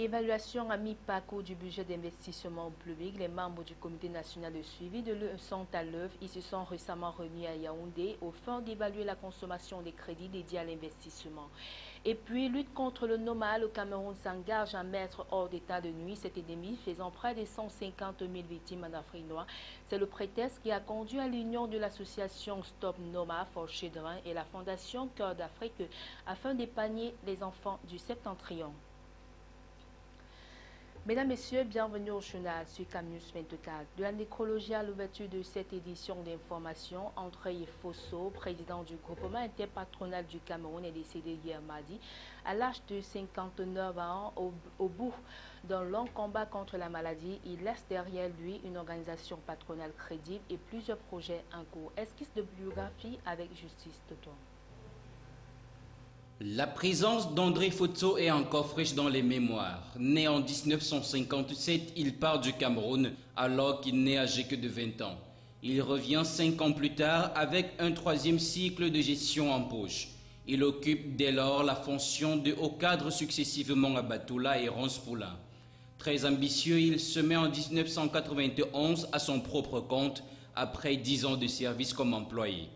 Évaluation à mi-parcours du budget d'investissement public. Les membres du comité national de suivi sont à l'œuvre. Ils se sont récemment réunis à Yaoundé au fin d'évaluer la consommation des crédits dédiés à l'investissement. Et puis, lutte contre le nomal, le Cameroun s'engage à mettre hors d'état de nuit cette épidémie faisant près de 150 000 victimes en Afrique noire. C'est le prétexte qui a conduit à l'union de l'association Stop Noma for Children et la fondation Cœur d'Afrique afin d'épargner les enfants du septentrion. Mesdames, Messieurs, bienvenue au journal sur Camnews 24. De la nécrologie à l'ouverture de cette édition d'information, André Fosso, président du groupement interpatronal du Cameroun, est décédé hier mardi à l'âge de 59 ans au bout d'un long combat contre la maladie. Il laisse derrière lui une organisation patronale crédible et plusieurs projets en cours. Esquisse de biographie avec Justice Toto. La présence d'André Fosso est encore fraîche dans les mémoires. Né en 1957, il part du Cameroun alors qu'il n'est âgé que de 20 ans. Il revient 5 ans plus tard avec un 3e cycle de gestion en poche. Il occupe dès lors la fonction de haut cadre successivement à Batoula et Ronspoula. Très ambitieux, il se met en 1991 à son propre compte après 10 ans de service comme employé.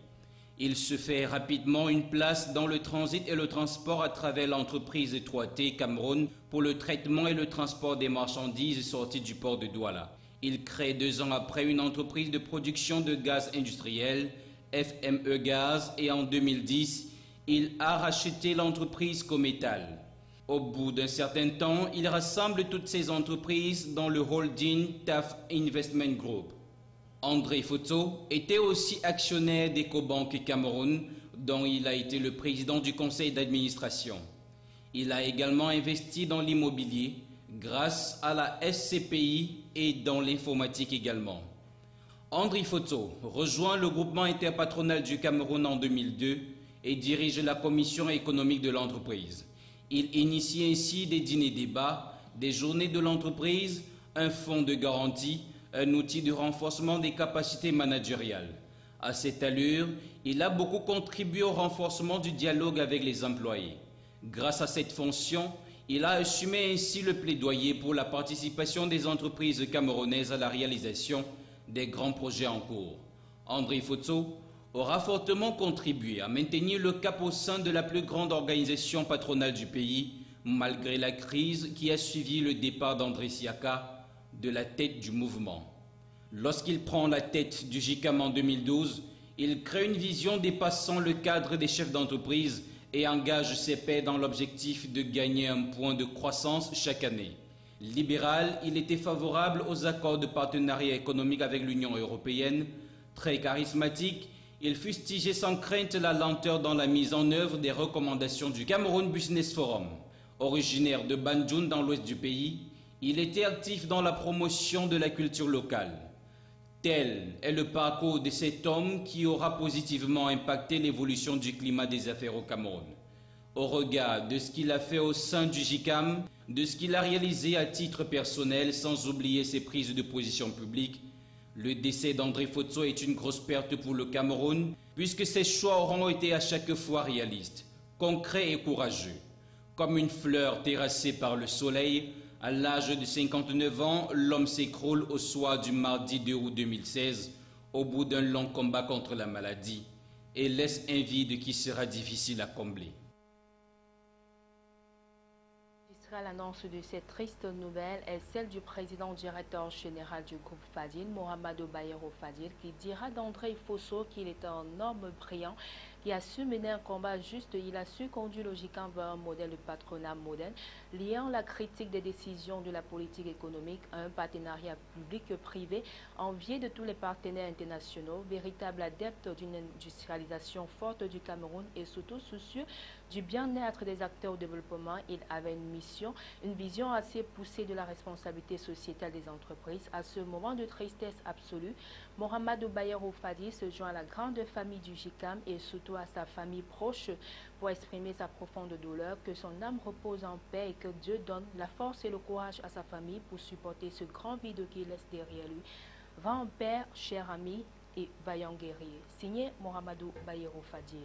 Il se fait rapidement une place dans le transit et le transport à travers l'entreprise 3T Cameroun pour le traitement et le transport des marchandises sorties du port de Douala. Il crée 2 ans après une entreprise de production de gaz industriel, FME Gaz, et en 2010, il a racheté l'entreprise Cométal. Au bout d'un certain temps, il rassemble toutes ces entreprises dans le holding TAF Investment Group. André Fosso était aussi actionnaire d'Ecobank Cameroun, dont il a été le président du conseil d'administration. Il a également investi dans l'immobilier, grâce à la SCPI et dans l'informatique également. André Fosso rejoint le groupement interpatronal du Cameroun en 2002 et dirige la commission économique de l'entreprise. Il initie ainsi des dîners-débats, des journées de l'entreprise, un fonds de garantie, un outil de renforcement des capacités managériales. À cette allure, il a beaucoup contribué au renforcement du dialogue avec les employés. Grâce à cette fonction, il a assumé ainsi le plaidoyer pour la participation des entreprises camerounaises à la réalisation des grands projets en cours. André Fosso aura fortement contribué à maintenir le cap au sein de la plus grande organisation patronale du pays, malgré la crise qui a suivi le départ d'André Siaka de la tête du mouvement. Lorsqu'il prend la tête du JICAM en 2012, il crée une vision dépassant le cadre des chefs d'entreprise et engage ses pairs dans l'objectif de gagner un point de croissance chaque année. Libéral, il était favorable aux accords de partenariat économique avec l'Union européenne. Très charismatique, il fustigeait sans crainte la lenteur dans la mise en œuvre des recommandations du Cameroun Business Forum. Originaire de Banjul dans l'ouest du pays, il était actif dans la promotion de la culture locale. Tel est le parcours de cet homme qui aura positivement impacté l'évolution du climat des affaires au Cameroun. Au regard de ce qu'il a fait au sein du JICAM, de ce qu'il a réalisé à titre personnel sans oublier ses prises de position publiques, le décès d'André Fosso est une grosse perte pour le Cameroun puisque ses choix auront été à chaque fois réalistes, concrets et courageux. Comme une fleur terrassée par le soleil, à l'âge de 59 ans, l'homme s'écroule au soir du mardi 2 août 2016, au bout d'un long combat contre la maladie, et laisse un vide qui sera difficile à combler. L'annonce de cette triste nouvelle est celle du président directeur général du groupe Fadil, Mohamedou Bayero Fadil, qui dira d'André Fosso qu'il est un homme brillant qui a su mener un combat juste. Il a su conduire le JICAM vers un modèle de patronat moderne, liant la critique des décisions de la politique économique à un partenariat public-privé envié de tous les partenaires internationaux, véritable adepte d'une industrialisation forte du Cameroun et surtout soucieux du bien-être des acteurs au développement. Il avait une vision assez poussée de la responsabilité sociétale des entreprises. À ce moment de tristesse absolue, Mohamedou Bayero Fadil se joint à la grande famille du JICAM et surtout Fosso à sa famille proche pour exprimer sa profonde douleur, que son âme repose en paix et que Dieu donne la force et le courage à sa famille pour supporter ce grand vide qu'il laisse derrière lui. Va en paix, cher ami et vaillant guerrier. Signé Mohamedou Bayero Fadil.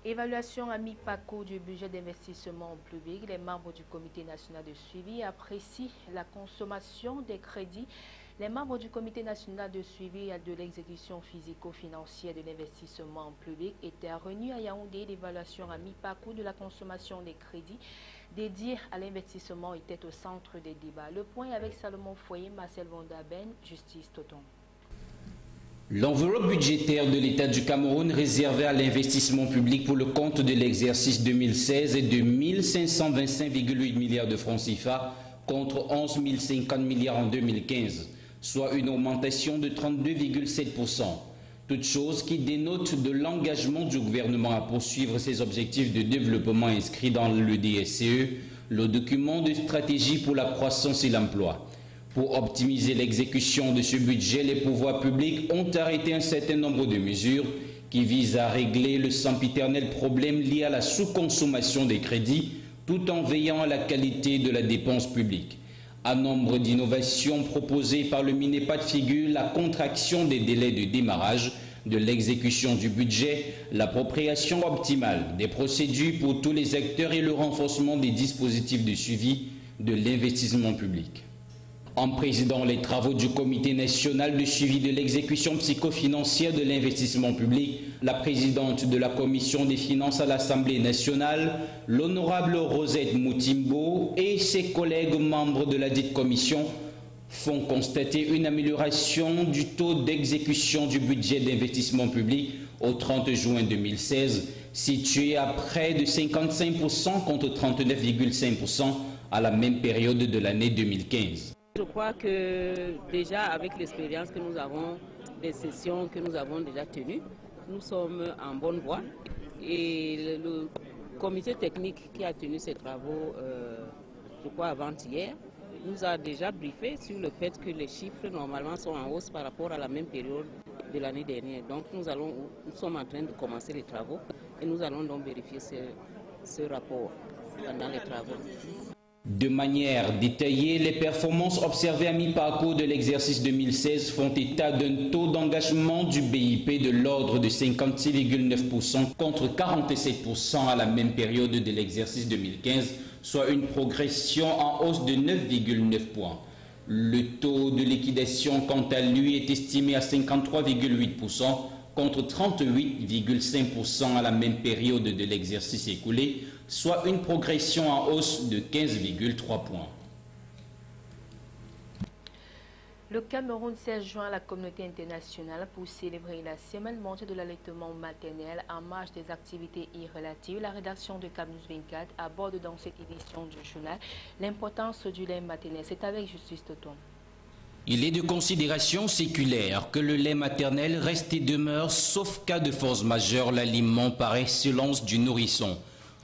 Évaluation à mi-parcours du budget d'investissement public. Les membres du comité national de suivi apprécient la consommation des crédits. Les membres du comité national de suivi de l'exécution physico-financière de l'investissement public étaient réunis à Yaoundé. L'évaluation à mi-parcours de la consommation des crédits dédiés à l'investissement était au centre des débats. Le point avec Salomon Foyer, Marcel Vondaben, Justice Toton. L'enveloppe budgétaire de l'État du Cameroun réservée à l'investissement public pour le compte de l'exercice 2016 est de 1 525,8 milliards de francs CFA contre 11 050 milliards en 2015, soit une augmentation de 32,7%. Toute chose qui dénote de l'engagement du gouvernement à poursuivre ses objectifs de développement inscrits dans le DSCE, le document de stratégie pour la croissance et l'emploi. Pour optimiser l'exécution de ce budget, les pouvoirs publics ont arrêté un certain nombre de mesures qui visent à régler le sempiternel problème lié à la sous-consommation des crédits tout en veillant à la qualité de la dépense publique. À nombre d'innovations proposées par le MINEPAD figure la contraction des délais de démarrage de l'exécution du budget, l'appropriation optimale des procédures pour tous les acteurs et le renforcement des dispositifs de suivi de l'investissement public. En présidant les travaux du Comité national de suivi de l'exécution psychofinancière de l'investissement public, la présidente de la Commission des finances à l'Assemblée nationale, l'honorable Rosette Moutimbo et ses collègues membres de la dite commission font constater une amélioration du taux d'exécution du budget d'investissement public au 30 juin 2016, situé à près de 55% contre 39,5% à la même période de l'année 2015. Je crois que déjà avec l'expérience que nous avons, des sessions que nous avons déjà tenues, nous sommes en bonne voie. Et le comité technique qui a tenu ces travaux, je crois avant-hier, nous a déjà briefé sur le fait que les chiffres normalement sont en hausse par rapport à la même période de l'année dernière. Donc nous sommes en train de commencer les travaux et nous allons donc vérifier ce rapport pendant les travaux. De manière détaillée, les performances observées à mi-parcours de l'exercice 2016 font état d'un taux d'engagement du BIP de l'ordre de 56,9% contre 47% à la même période de l'exercice 2015, soit une progression en hausse de 9,9 points. Le taux de liquidation, quant à lui, est estimé à 53,8% contre 38,5% à la même période de l'exercice écoulé, soit une progression en hausse de 15,3 points. Le Cameroun s'est joint à la communauté internationale pour célébrer la semaine mondiale de l'allaitement maternel en marge des activités irrelatives. La rédaction de Camus 24 aborde dans cette édition du journal l'importance du lait maternel. C'est avec Justice Toton. Il est de considération séculaire que le lait maternel reste et demeure, sauf cas de force majeure, l'aliment par excellence du nourrisson.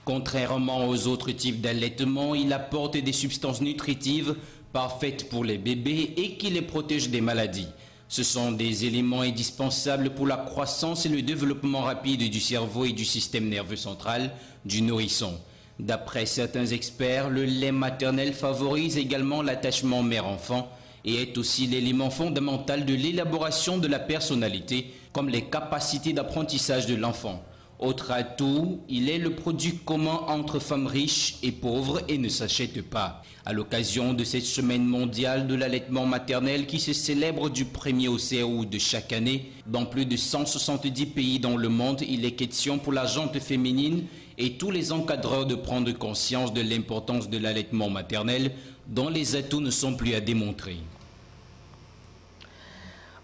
Contrairement aux autres types d'allaitement, il apporte des substances nutritives parfaites pour les bébés et qui les protègent des maladies. Ce sont des éléments indispensables pour la croissance et le développement rapide du cerveau et du système nerveux central du nourrisson. D'après certains experts, le lait maternel favorise également l'attachement mère-enfant et est aussi l'élément fondamental de l'élaboration de la personnalité, comme les capacités d'apprentissage de l'enfant. Autre atout, il est le produit commun entre femmes riches et pauvres et ne s'achète pas. À l'occasion de cette semaine mondiale de l'allaitement maternel qui se célèbre du 1er au 16 août de chaque année, dans plus de 170 pays dans le monde, il est question pour la gente féminine et tous les encadreurs de prendre conscience de l'importance de l'allaitement maternel dont les atouts ne sont plus à démontrer.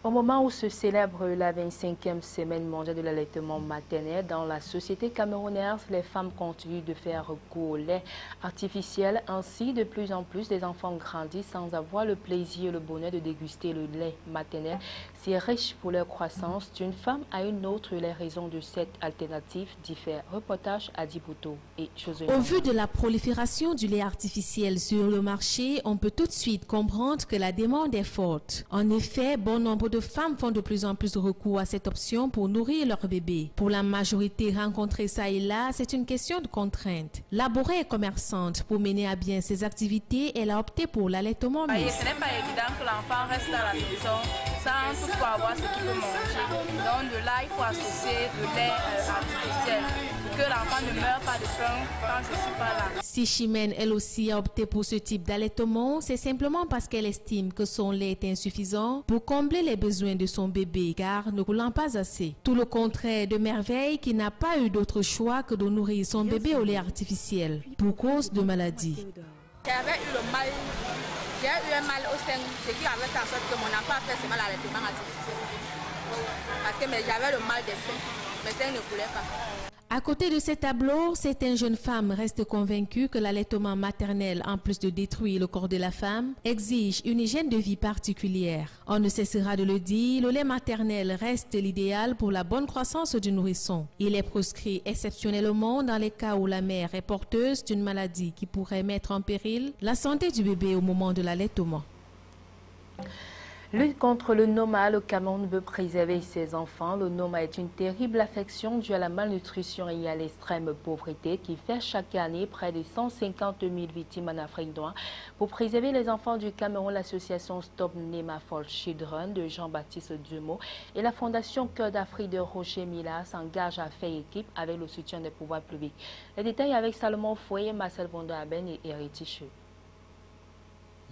Au moment où se célèbre la 25e semaine mondiale de l'allaitement maternel dans la société camerounaise, les femmes continuent de faire recours au lait artificiel. Ainsi, de plus en plus, les enfants grandissent sans avoir le plaisir et le bonheur de déguster le lait maternel. C'est riche pour leur croissance. D'une femme à une autre, les raisons de cette alternative diffèrent. Reportage à Djibouti et Josué. Au vu de la prolifération du lait artificiel sur le marché, on peut tout de suite comprendre que la demande est forte. En effet, bon nombre de de femmes font de plus en plus recours à cette option pour nourrir leur bébé. Pour la majorité rencontrée ça et là, c'est une question de contrainte. Laborée et commerçante, pour mener à bien ses activités, elle a opté pour l'allaitement mixte. Ce n'est pas évident que l'enfant reste à la maison sans toutefois avoir ce qu'il peut manger. Donc de là, il faut associer le lait artificiel pour que l'enfant ne meure pas de faim quand je ne suis pas là. Si Chimène, elle aussi, a opté pour ce type d'allaitement, c'est simplement parce qu'elle estime que son lait est insuffisant pour combler les besoins de son bébé, car ne coulant pas assez. Tout le contraire de Merveille, qui n'a pas eu d'autre choix que de nourrir son bébé au lait artificiel, pour cause de maladie. J'avais eu le mal, j'ai eu un mal au sein, ce qui avait fait en sorte que mon enfant a fait ce mal à l'allaitement artificiel. Parce que j'avais le mal des seins, mes seins ne coulaient pas. À côté de ces tableaux, certaines jeunes femmes restent convaincues que l'allaitement maternel, en plus de détruire le corps de la femme, exige une hygiène de vie particulière. On ne cessera de le dire, le lait maternel reste l'idéal pour la bonne croissance du nourrisson. Il est proscrit exceptionnellement dans les cas où la mère est porteuse d'une maladie qui pourrait mettre en péril la santé du bébé au moment de l'allaitement. Lutte contre le Noma, le Cameroun veut préserver ses enfants. Le Noma est une terrible affection due à la malnutrition et à l'extrême pauvreté qui fait chaque année près de 150 000 victimes en Afrique noire. Pour préserver les enfants du Cameroun, l'association Stop Nema for Children de Jean-Baptiste Dumeau et la fondation Cœur d'Afrique de Roger Mila s'engagent à faire équipe avec le soutien des pouvoirs publics. Les détails avec Salomon Foyer, Marcel Vondo-Aben et Eric Ticheux.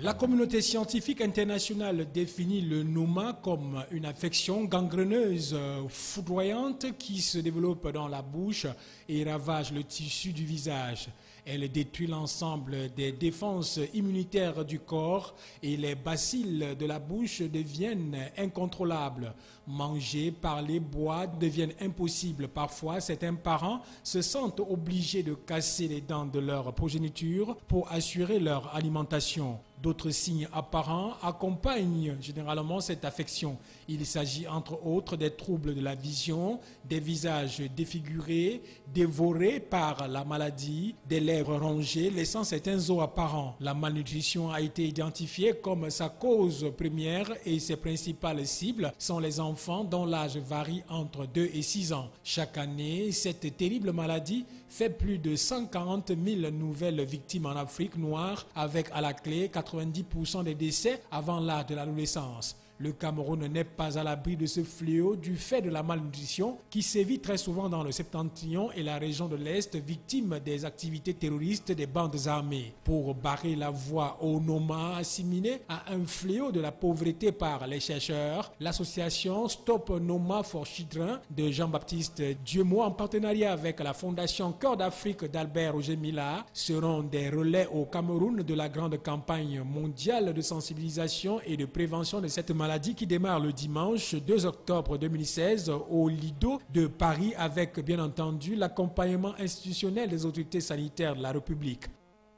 La communauté scientifique internationale définit le Noma comme une affection gangreneuse, foudroyante qui se développe dans la bouche et ravage le tissu du visage. Elle détruit l'ensemble des défenses immunitaires du corps et les bacilles de la bouche deviennent incontrôlables. Manger, parler, boire deviennent impossibles. Parfois, certains parents se sentent obligés de casser les dents de leur progéniture pour assurer leur alimentation. D'autres signes apparents accompagnent généralement cette affection. Il s'agit entre autres des troubles de la vision, des visages défigurés, dévorés par la maladie, des lèvres rongées, laissant certains os apparents. La malnutrition a été identifiée comme sa cause première et ses principales cibles sont les enfants dont l'âge varie entre 2 et 6 ans. Chaque année, cette terrible maladie fait plus de 140 000 nouvelles victimes en Afrique noire, avec à la clé 90% des décès avant l'âge de l'adolescence. Le Cameroun n'est pas à l'abri de ce fléau du fait de la malnutrition qui sévit très souvent dans le septentrion et la région de l'Est, victime des activités terroristes des bandes armées. Pour barrer la voie au Noma assimilé à un fléau de la pauvreté par les chercheurs, l'association Stop Noma for Children de Jean-Baptiste Dumeau, en partenariat avec la fondation Cœur d'Afrique d'Albert Roger Mila, seront des relais au Cameroun de la grande campagne mondiale de sensibilisation et de prévention de cette maladie qui démarre le dimanche 2 octobre 2016 au Lido de Paris avec bien entendu l'accompagnement institutionnel des autorités sanitaires de la République.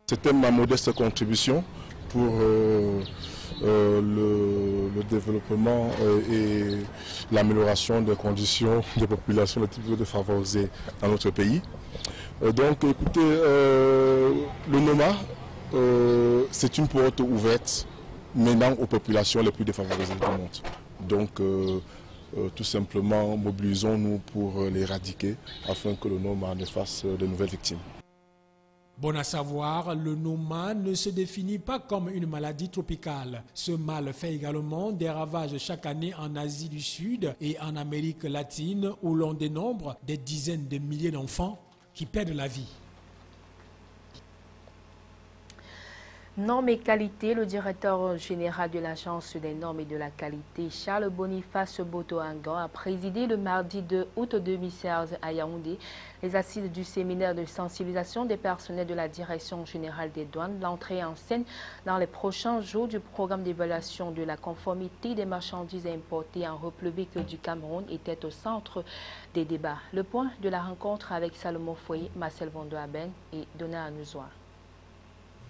C'était ma modeste contribution pour le développement et l'amélioration des conditions des populations les plus défavorisées dans notre pays. Donc écoutez, le Noma, c'est une porte ouverte menant aux populations les plus défavorisées du monde. Donc, tout simplement, mobilisons-nous pour l'éradiquer afin que le Noma ne fasse de nouvelles victimes. Bon à savoir, le Noma ne se définit pas comme une maladie tropicale. Ce mal fait également des ravages chaque année en Asie du Sud et en Amérique latine où l'on dénombre des dizaines de milliers d'enfants qui perdent la vie. Normes et qualité, le directeur général de l'Agence des normes et de la qualité, Charles Boniface Boto-Angan, a présidé le mardi 2 août 2016 à Yaoundé les assises du séminaire de sensibilisation des personnels de la Direction générale des douanes. L'entrée en scène dans les prochains jours du programme d'évaluation de la conformité des marchandises importées en République du Cameroun était au centre des débats. Le point de la rencontre avec Salomon Foyer, Marcel Vondo-Aben et Donna Anouzoa.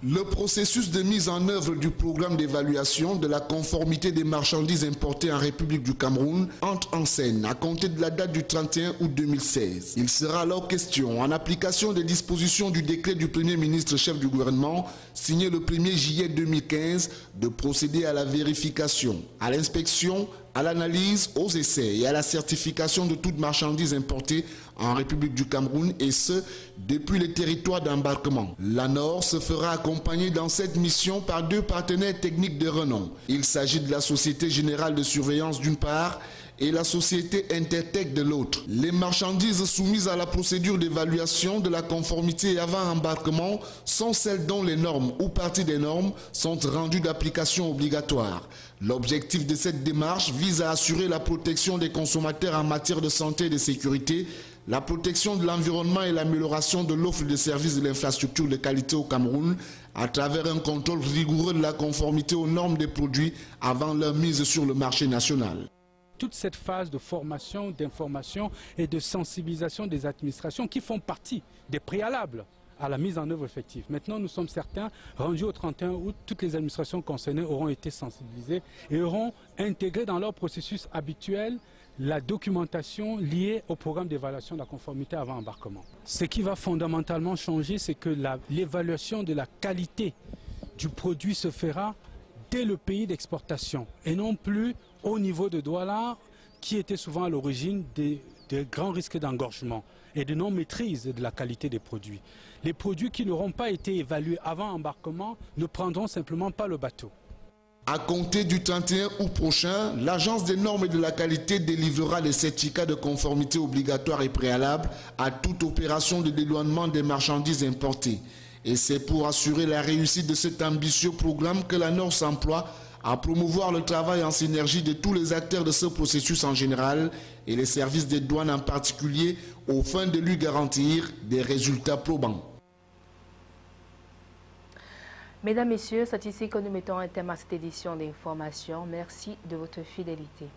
Le processus de mise en œuvre du programme d'évaluation de la conformité des marchandises importées en République du Cameroun entre en scène à compter de la date du 31 août 2016. Il sera alors question, en application des dispositions du décret du Premier ministre chef du gouvernement, signé le 1er juillet 2015, de procéder à la vérification, à l'inspection, à l'analyse, aux essais et à la certification de toute marchandise importée en République du Cameroun, et ce, depuis les territoires d'embarquement. L'ANOR se fera accompagner dans cette mission par 2 partenaires techniques de renom. Il s'agit de la Société Générale de Surveillance d'une part et la société Intertech de l'autre. Les marchandises soumises à la procédure d'évaluation de la conformité et avant embarquement sont celles dont les normes ou parties des normes sont rendues d'application obligatoire. L'objectif de cette démarche vise à assurer la protection des consommateurs en matière de santé et de sécurité, la protection de l'environnement et l'amélioration de l'offre de services de l'infrastructure de qualité au Cameroun à travers un contrôle rigoureux de la conformité aux normes des produits avant leur mise sur le marché national. Toute cette phase de formation, d'information et de sensibilisation des administrations qui font partie des préalables à la mise en œuvre effective. Maintenant, nous sommes certains, rendus au 31 août, toutes les administrations concernées auront été sensibilisées et auront intégré dans leur processus habituel la documentation liée au programme d'évaluation de la conformité avant embarquement. Ce qui va fondamentalement changer, c'est que l'évaluation de la qualité du produit se fera dès le pays d'exportation et non plus au niveau de Douala, qui était souvent à l'origine des grands risques d'engorgement et de non-maîtrise de la qualité des produits. Les produits qui n'auront pas été évalués avant embarquement ne prendront simplement pas le bateau. À compter du 31 août prochain, l'Agence des normes et de la qualité délivrera les certificats de conformité obligatoires et préalables à toute opération de dédouanement des marchandises importées. Et c'est pour assurer la réussite de cet ambitieux programme que l'ANOR s'emploie à promouvoir le travail en synergie de tous les acteurs de ce processus en général et les services des douanes en particulier, aux fins de lui garantir des résultats probants. Mesdames, Messieurs, c'est ici que nous mettons un terme à cette édition d'information. Merci de votre fidélité.